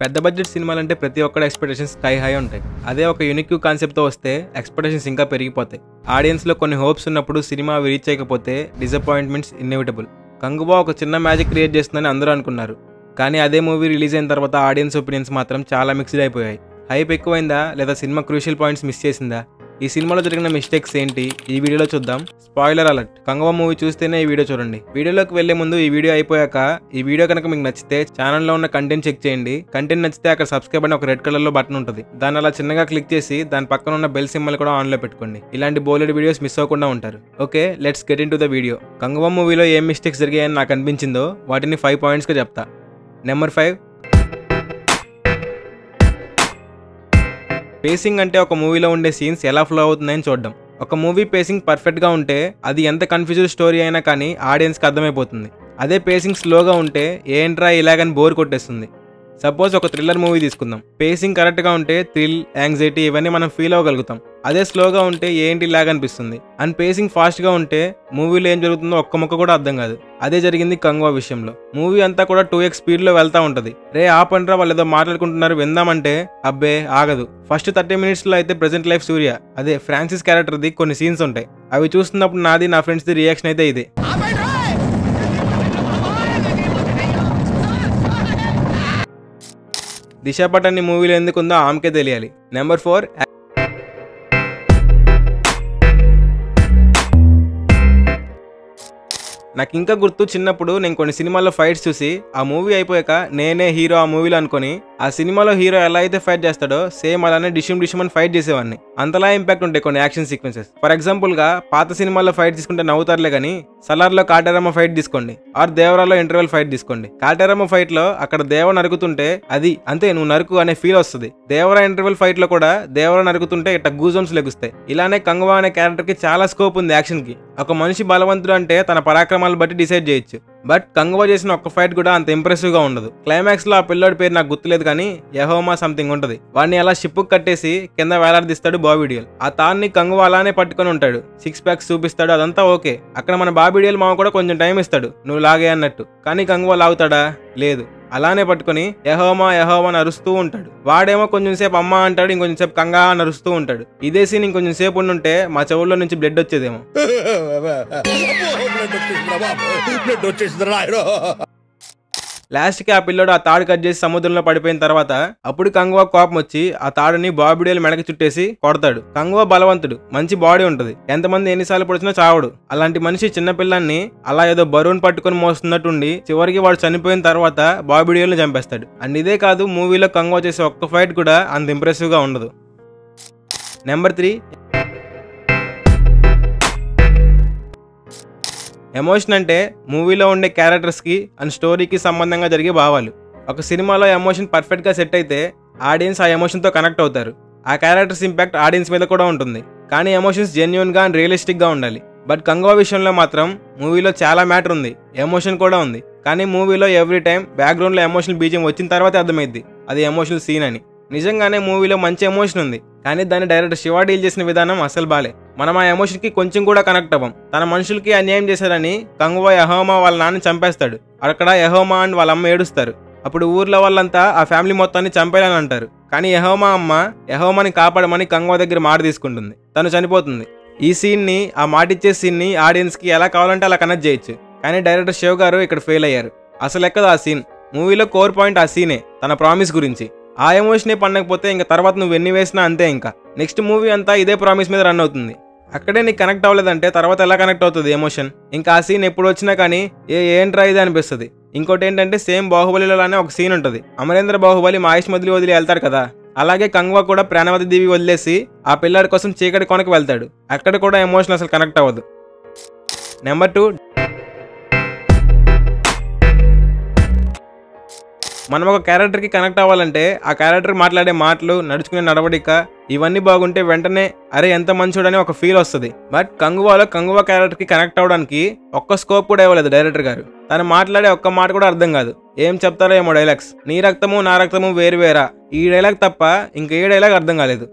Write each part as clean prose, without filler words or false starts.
పెద్ద బడ్జెట్ సినిమాలంటే ప్రతి ఒక్కడి ఎక్స్పెక్టేషన్స్ స్కై హై ఉంటాయి. అదే ఒక యూనిక్ కాన్సెప్ట్తో వస్తే ఎక్స్పెక్టేషన్స్ ఇంకా పెరిగిపోతాయి. ఆడియన్స్లో కొన్ని హోప్స్ ఉన్నప్పుడు సినిమా రీచ్ చేయకపోతే డిసప్పాయింట్మెంట్స్ ఇన్ఎవిటబుల్. కంగువా ఒక చిన్న మ్యాజిక్ క్రియేట్ చేస్తుందని అందరూ అనుకున్నారు. కానీ అదే మూవీ రిలీజ్ అయిన తర్వాత ఆడియన్స్ ఒపీనియన్స్ మాత్రం చాలా మిక్స్డ్ అయిపోయాయి. హైప్ ఎక్కువైందా లేదా సినిమా క్రూషియల్ పాయింట్స్ మిస్ చేసిందా? ఈ సినిమాలో జరిగిన మిస్టేక్స్ ఏంటి ఈ వీడియోలో చూద్దాం. స్పాయిలర్ అలర్ట్, కంగువా మూవీ చూస్తేనే ఈ వీడియో చూడండి. వీడియోలోకి వెళ్లే ముందు ఈ వీడియో అయిపోయాక ఈ వీడియో కనుక మీకు నచ్చితే ఛానల్లో ఉన్న కంటెంట్ చెక్ చేయండి. కంటెంట్ నచ్చితే అక్కడ సబ్స్క్రైబ్ అని ఒక రెడ్ కలర్ లో బటన్ ఉంటుంది. దాన్ని అలా చిన్నగా క్లిక్ చేసి దాని పక్కన ఉన్న బెల్ సింబల్ కూడా ఆన్ లో పెట్టుకోండి. ఇలాంటి బోలెడ్ వీడియోస్ మిస్ అవ్వకుండా ఉంటారు. Okay, let's get in to the video. Kanguva మూవీలో ఏం మిస్టేక్స్ జరిగాయని నాకు అనిపించిందో వాటిని 5 పాయింట్స్ గా చెప్తా. Number 5, facing. అంటే ఒక మూవీలో ఉండే సీన్స్ ఎలా ఫ్లో అవుతున్నాయని చూడడం. ఒక మూవీ పేసింగ్ పర్ఫెక్ట్ గా ఉంటే అది ఎంత కన్ఫ్యూజ్డ్ స్టోరీ అయినా కానీ ఆడియన్స్ కి అర్థమైపోతుంది. అదే పేసింగ్ స్లోగా ఉంటే ఏంట్రా ఇలాగని బోర్ కొట్టేస్తుంది. సపోజ్ ఒక థ్రిల్లర్ మూవీ తీసుకుందాం. పేసింగ్ కరెక్ట్ గా ఉంటే థ్రిల్, యాంగ్జైటీ ఇవన్నీ మనం ఫీల్ అవ్వగలుగుతాం. అదే స్లోగా ఉంటే ఏంటి ఇలాగ అనిపిస్తుంది. అండ్ పేసింగ్ ఫాస్ట్ గా ఉంటే మూవీలో ఏం జరుగుతుందో ఒక్క ముక్క కూడా అర్థం కాదు. అదే జరిగింది కంగువా విషయంలో. మూవీ అంతా కూడా 2x స్పీడ్ లో వెళ్తా ఉంటది. రే ఆపండ్రా వాళ్ళు ఏదో మాట్లాడుకుంటున్నారు విందామంటే అబ్బే ఆగదు. ఫస్ట్ 30 minutes లో అయితే ప్రెసెంట్ లైఫ్ సూర్య అదే ఫ్రాన్సిస్ క్యారెక్టర్ది కొన్ని సీన్స్ ఉంటాయి. అవి చూస్తున్నప్పుడు నాది నా ఫ్రెండ్స్ ది రియాక్షన్ అయితే ఇదే. దిశా పటాని మూవీలో ఎందుకుందో ఆమెకే తెలియాలి. నెంబర్ 4, నాకు ఇంకా గుర్తు చిన్నప్పుడు నేను కొన్ని సినిమాల్లో ఫైట్స్ చూసి ఆ మూవీ అయిపోయాక నేనే హీరో ఆ మూవీలో అనుకొని ఆ సినిమాలో హీరో ఎలా అయితే ఫైట్ చేస్తాడో సేమ్ అలానే డిషిమ్ అని ఫైట్ చేసేవాడిని. అంతలా ఇంపాక్ట్ ఉంటాయి కొన్ని యాక్షన్ సీక్వెన్సెస్. ఫర్ ఎగ్జాంపుల్ గా పాత సినిమాల్లో ఫైట్ తీసుకుంటే నవ్వుతారులే కానీ సలార్లో కాటేరమ్మ ఫైట్ తీసుకోండి, ఆర్ దేవరాలో ఇంటర్వెల్ ఫైట్ తీసుకోండి. కాటేరమ్మ ఫైట్ లో అక్కడ దేవ నరుకుతుంటే అది అంతే నువ్వు నరుకు అనే ఫీల్ వస్తుంది. దేవరా ఇంటర్వెల్ ఫైట్ లో కూడా దేవర నరుకుతుంటే ఇట్లా గూజమ్స్ లెగుస్తాయి. ఇలానే కంగువా అనే క్యారెక్టర్ కి చాలా స్కోప్ ఉంది యాక్షన్ కి. ఒక మనిషి బలవంతుడు అంటే తన పరాక్రమాలు బట్టి డిసైడ్ చేయొచ్చు. బట్ కంగువా చేసిన ఒక్క ఫైట్ కూడా అంత ఇంప్రెసివ్ గా ఉండదు. క్లైమాక్స్ లో ఆ పిల్లోడి పేరు నాకు గుర్తులేదు కానీ యెహోమా సంథింగ్ ఉంటది. వాడిని అలా షిప్ కట్టేసి కింద వేలాడదీస్తాడు బాబిడియల్. ఆ తాన్ని కంగువా అలానే పట్టుకొని ఉంటాడు. 6 packs చూపిస్తాడు, అదంతా ఓకే. అక్కడ మన బాబిడియల్ మామ కూడా కొంచెం టైం ఇస్తాడు నువ్వు లాగే అన్నట్టు. కానీ కంగువా లాగుతాడా? లేదు. అలానే పట్టుకొని యెహోమా యెహోమా అని అరుస్తూ ఉంటాడు. వాడేమో కొంచెం సేపు అమ్మ అంటాడు, ఇంకొంచెం సేపు కంగా అని అరుస్తూ ఉంటాడు. ఇదే సీన్ ఇంకొంచెం సేపు ఉండుంటే మా చెవుల్లో నుంచి బ్లడ్ వచ్చేదేమో. లాస్ట్ కి ఆ పిల్లోడు ఆ తాడు కట్ చేసి సముద్రంలో పడిపోయిన తర్వాత అప్పుడు కంగువా కోపం వచ్చి ఆ తాడుని బాబిడియల్ మెడకి చుట్టేసి కొడతాడు. కంగువా బలవంతుడు, మంచి బాడీ ఉంటది, ఎంతమంది ఎన్నిసార్లు పొడిచినా చావడు. అలాంటి మనిషి చిన్న పిల్లాన్ని అలా ఏదో బరువును పట్టుకొని మోస్తున్నట్టుండి చివరికి వాడు చనిపోయిన తర్వాత బాబిడియల్ ని చంపేస్తాడు. అండ్ ఇదే కాదు, మూవీలో కంగువా చేసే ఒక్క ఫైట్ కూడా అంత ఇంప్రెసివ్ గా ఉండదు. Number 3, emotion. అంటే మూవీలో ఉండే క్యారెక్టర్స్ కి అండ్ స్టోరీకి సంబంధంగా జరిగే భావాలు. ఒక సినిమాలో ఎమోషన్ పర్ఫెక్ట్ గా సెట్ అయితే ఆడియన్స్ ఆ ఎమోషన్ తో కనెక్ట్ అవుతారు. ఆ క్యారెక్టర్స్ ఇంపాక్ట్ ఆడియన్స్ మీద కూడా ఉంటుంది. కానీ ఎమోషన్స్ జెన్యూన్ గా అండ్ రియలిస్టిక్ గా ఉండాలి. బట్ కంగువా విషయంలో మాత్రం మూవీలో చాలా మ్యాటర్ ఉంది, ఎమోషన్ కూడా ఉంది. కానీ మూవీలో ఎవ్రీ టైం బ్యాక్గ్రౌండ్ లో ఎమోషనల్ బీజియం వచ్చిన తర్వాత అర్థమైంది అది ఎమోషనల్ సీన్ అని. నిజంగానే మూవీలో మంచి ఎమోషన్ ఉంది, కానీ దాన్ని డైరెక్టర్ శివ డీల్ చేసిన విధానం అసలు బాలే. మనం ఆ ఎమోషన్ కి కొంచెం కూడా కనెక్ట్ అవ్వం. తన మనుషులకి అన్యాయం చేశారని కంగువా యెహోమా వాళ్ళ నాన్న చంపేస్తాడు. అక్కడ యెహోమా అండ్ వాళ్ళ అమ్మ ఏడుస్తారు. అప్పుడు ఊర్లో వాళ్ళంతా ఆ ఫ్యామిలీ మొత్తాన్ని చంపేయాలని అంటారు. కానీ యెహోమా అమ్మ యెహోమాని కాపాడమని కంగువా దగ్గర మాట తీసుకుంటుంది. తను చనిపోతుంది. ఈ సీన్ ని, ఆ మాటిచ్చే సీన్ ని ఆడియన్స్ కి ఎలా కావాలంటే అలా కనెక్ట్ చేయొచ్చు. కానీ డైరెక్టర్ శివ్ గారు ఇక్కడ ఫెయిల్ అయ్యారు. అసలు ఎక్కదు ఆ సీన్. మూవీలో కోర్ పాయింట్ ఆ సీనే, తన ప్రామిస్ గురించి. ఆ ఎమోషనే పండకపోతే ఇంకా తర్వాత నువ్వు ఎన్ని వేసినా అంతే. ఇంకా నెక్స్ట్ మూవీ అంతా ఇదే ప్రామిస్ మీద రన్ అవుతుంది. అక్కడే నీకు కనెక్ట్ అవ్వలేదంటే తర్వాత ఎలా కనెక్ట్ అవుతుంది ఎమోషన్? ఇంకా ఆ సీన్ ఎప్పుడు వచ్చినా కానీ ఏంట్రా ఇది అనిపిస్తుంది. ఇంకోటి ఏంటంటే సేమ్ బాహుబలిలోనే ఒక సీన్ ఉంటుంది. అమరేంద్ర బాహుబలి మహేష్ మదిలి వదిలి వెళ్తారు కదా, అలాగే కంగువా కూడా ప్రాణవతి దేవి వదిలేసి ఆ పిల్లాడి కోసం చీకటి కొనకు వెళ్తాడు. అక్కడ కూడా ఎమోషన్ అసలు కనెక్ట్ అవ్వదు. నెంబర్ 2, మనం ఒక క్యారెక్టర్కి కనెక్ట్ అవ్వాలంటే ఆ క్యారెక్టర్ మాట్లాడే మాటలు, నడుచుకునే నడవడిక ఇవన్నీ బాగుంటే వెంటనే అరే ఎంత మంచోడని ఒక ఫీల్ వస్తుంది. బట్ కంగువాలో కంగువా క్యారెక్టర్కి కనెక్ట్ అవ్వడానికి ఒక్క స్కోప్ కూడా ఇవ్వలేదు డైరెక్టర్ గారు. తను మాట్లాడే ఒక్క మాట కూడా అర్థం కాదు. ఏం చెప్తారో ఏమో డైలాగ్స్. నీ రక్తము నా రక్తము వేరు వేరా, ఈ డైలాగ్ తప్ప ఇంక ఏ డైలాగ్ అర్థం కాలేదు.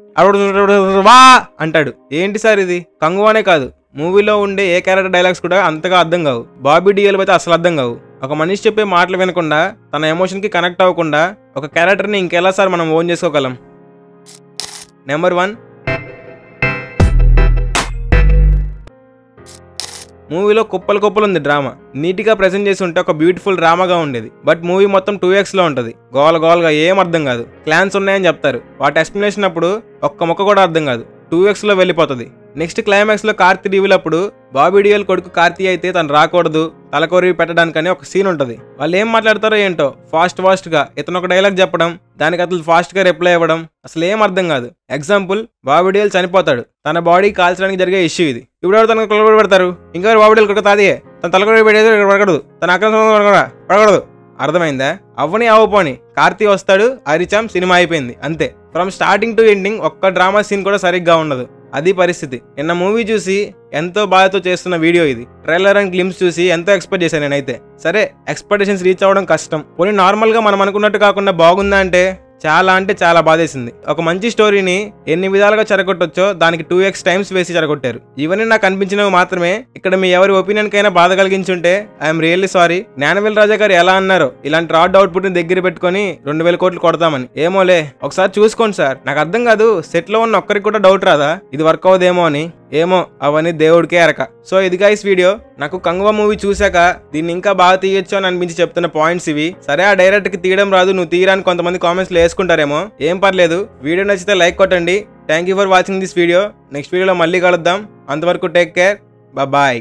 వా అంటాడు. ఏంటి సార్ ఇది? కంగువానే కాదు, మూవీలో ఉండే ఏ క్యారెక్టర్ డైలాగ్స్ కూడా అంతగా అర్థం కావు. బాబీ డిఎల్ అయితే అసలు అర్థం కావు. ఒక మనిషి చెప్పే మాటలు వినకుండా తన ఎమోషన్కి కనెక్ట్ అవ్వకుండా ఒక క్యారెక్టర్ని ఇంకెలా సార్ మనం ఓన్ చేసుకోగలం? నెంబర్ 1, మూవీలో కుప్పలు ఉంది డ్రామా. నీట్గా ప్రెజెంట్ చేసి ఉంటే ఒక బ్యూటిఫుల్ డ్రామాగా ఉండేది. బట్ మూవీ మొత్తం 2x లో ఉంటుంది. గోలగా ఏం అర్థం కాదు. క్లాన్స్ ఉన్నాయని చెప్తారు, వాటి ఎక్స్ప్లెనేషన్ అప్పుడు ఒక్క ముక్క కూడా అర్థం కాదు. 2x లో వెళ్ళిపోతుంది. నెక్స్ట్ క్లైమాక్స్ లో కార్తీ రివీల్ అప్పుడు బాబీ డియోల్ కొడుకు కార్తీ అయితే తను రాకూడదు, తలకొరివి పెట్టడానికని ఒక సీన్ ఉంటుంది. వాళ్ళు ఏం మాట్లాడతారో ఏంటో ఫాస్ట్ గా ఇతను ఒక డైలాగ్ చెప్పడం, దానికి అతను ఫాస్ట్ గా రిప్లై ఇవ్వడం, అసలు ఏం అర్థం కాదు. ఎగ్జాంపుల్, బాబీ డియోల్ చనిపోతాడు, తన బాడీ కాల్చడానికి జరిగే ఇష్యూ ఇది. ఇప్పుడు ఎవరు తనకు తలకొరి పెడతారు? ఇంకెవరు బాబీ డియోల్ కొడుకు తాదియే, తన తలకొరి పెట్టేది పడకూడదు, తన అక్రమ పడకూడదు. అర్థమైందా? అవ్వని అవ్వపోని కార్తీ వస్తాడు, అరిచాం, సినిమా అయిపోయింది, అంతే. ఫ్రమ్ స్టార్టింగ్ టు ఎండింగ్ ఒక్క డ్రామా సీన్ కూడా సరిగ్గా ఉండదు. అది పరిస్థితి. నిన్న మూవీ చూసి ఎంతో బాధతో చేస్తున్న వీడియో ఇది. ట్రైలర్ అండ్ గ్లిమ్స్ చూసి ఎంతో ఎక్స్పెక్ట్ చేశాను నేనైతే. సరే, ఎక్స్పెక్టేషన్స్ రీచ్ అవ్వడం కష్టం. పోనీ నార్మల్గా మనం అనుకున్నట్టు కాకుండా బాగుందా అంటే చాలా బాధేసింది. ఒక మంచి స్టోరీని ఎన్ని విధాలుగా చెరగొట్టొచ్చో దానికి 2x టైమ్స్ వేసి చెరగొట్టారు. ఇవన్నీ నాకు అనిపించినవి మాత్రమే. ఇక్కడ మీ ఎవరి ఒపీనియన్ కైనా బాధ కలిగించుంటే ఐఎమ్ రియల్లీ సారీ. జ్ఞానవేల్ రాజా గారు ఎలా అన్నారో ఇలాంటి రాడ్ అవుట్పుట్ ని దగ్గర పెట్టుకుని 2000 కోట్లు కొడతామని. ఏమోలే, ఒకసారి చూసుకోండి సార్. నాకు అర్థం కాదు, సెట్ లో ఉన్న ఒక్కరికి కూడా డౌట్ రాదా ఇది వర్క్ అవుదేమో అని? ఏమో, అవన్నీ దేవుడికే అరక. సో ఇది గైస్ వీడియో. నాకు కంగువా మూవీ చూశాక దీన్ని ఇంకా బాగా తీయొచ్చు అని అనిపించి చెప్తున్న పాయింట్స్ ఇవి. సరే, ఆ డైరెక్ట్ కి తీయడం రాదు, నువ్వు తీయరాని కొంతమంది కామెంట్స్ లో వేసుకుంటారేమో, ఏం పర్లేదు. వీడియో నచ్చితే లైక్ కొట్టండి. Thank you for watching this video. Next వీడియోలో మళ్ళీ కలుద్దాం. అంతవరకు టేక్ కేర్, బాయ్.